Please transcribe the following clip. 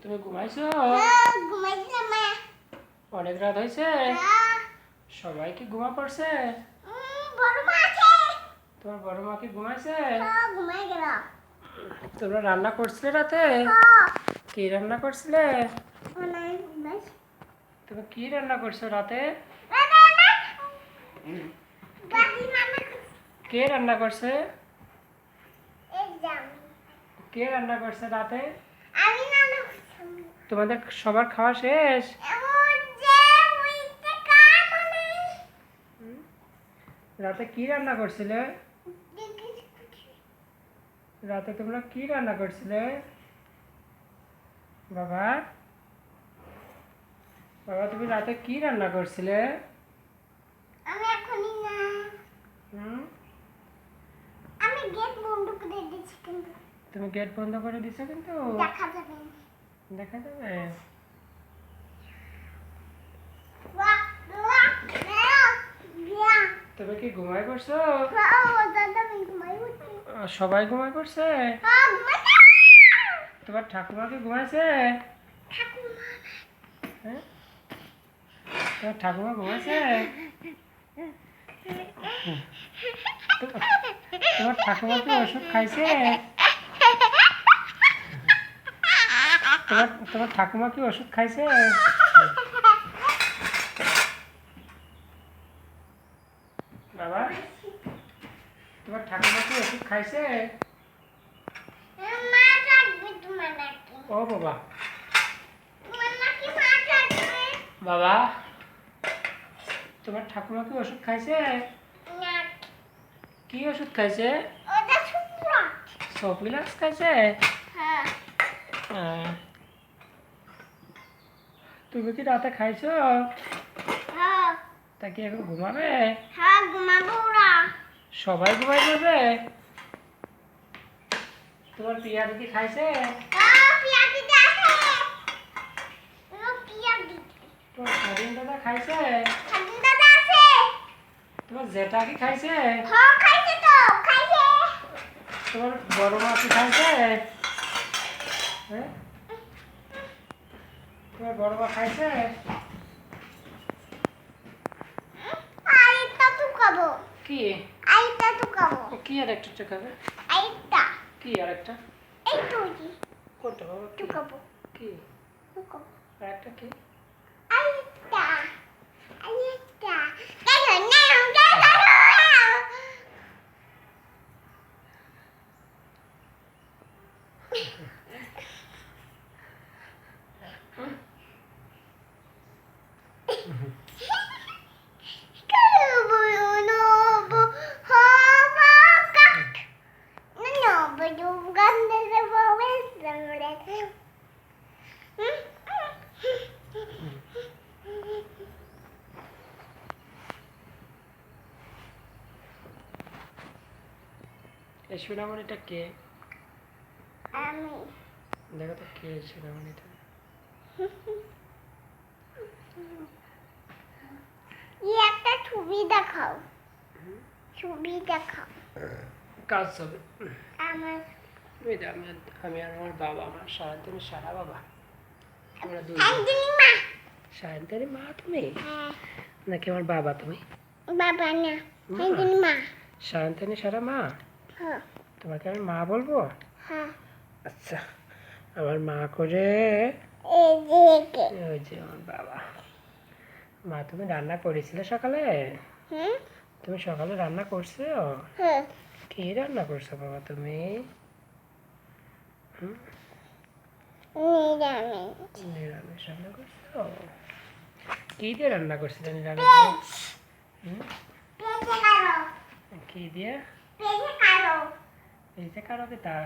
তুমি ঘুমাইছো? ঘুমাইছিলাম মা। অনেক রাত হয়েছে। সবাই কি ঘুমা পড়ছে? বড় মা আছে। তোমার বড় মা কি ঘুমাইছে? ঘুমাই গেল। তোমরা রান্না করছিলে রাতে? কি রান্না করছিলে? তুমি কি রান্না করছো রাতে? কে রান্না করছে? কে রান্না করছে রাতে? তোমাদের সবার খাওয়া শেষ? রাতে কি রান্না করছিলে? রাতে তোমরা কি রান্না করছিলে? বাবা বাবা তুমি রাতে কি রান্না করছিলে? আমি এখনই না। আমি গেট বন্ধ করে দিয়েছি কিন্তু। তুমি গেট বন্ধ করে দিছো কিন্তু? দেখা যাবে না। দেখা যাবে? তুমি কি ঘুমাই পড়ছো? সবাই ঘুমাই পড়ছে? তোমার ঠাকুমা কি ঘুমাইছে? হ্যাঁ? তোমার ঠাকুমা ঘুমাইছে? তোমার ঠাকুমা কি ওষুধ খাইছে? তোমার ঠাকুমা কি ওষুধ খাইছে? বাবা তোমার ঠাকুমা কি ওষুধ খাইছে? ও বাবা বাবা তোমার ঠাকুমা কি ওষুধ খাইছে? কি ওষুধ খাইছে? সপিলাক্স খাইছে? তুমি কি রাতে খাইছো? তা কি এখন ঘুমাবে? সবাই ঘুমাই যাবে? তোমার পিয়া দিদি খাইছে? তোমার স্বাধীন দাদা খাইছে? তোমার জেঠা কি খাইছে? তোমার বড় মা কি খাইছে? হ্যাঁ তোমার বড় মা খাইছে? কি কি আর একটা খাবে? কি আর একটা? কোনটা বাবা? কি আর একটা কি? এই সোনামণিটা কে? দেখো তো কে সোনামণিটা? একটা ছবি দেখাও। কাজ হবে আমার আমি আর আমার বাবা, আমার সায়ন্তনী সারা বাবা, আমরা দুই মা। সায়ন্তনী মা তুমি নাকি আমার বাবা? তুমি বাবা না, মা। সায়ন্তনী সারা মা? তোমাকে আমি মা বলবো? আচ্ছা আমার মা করে ওই যে আমার বাবা। মা তুমি রান্না করেছিলে সকালে? তুমি সকালে রান্না করছো? কি রান্না করছো বাবা তুমি? নিরামিষ রান্না করছো? কি দিয়ে রান্না করছো নিরামিষ? কি দিয়ে? এই যে কারো তা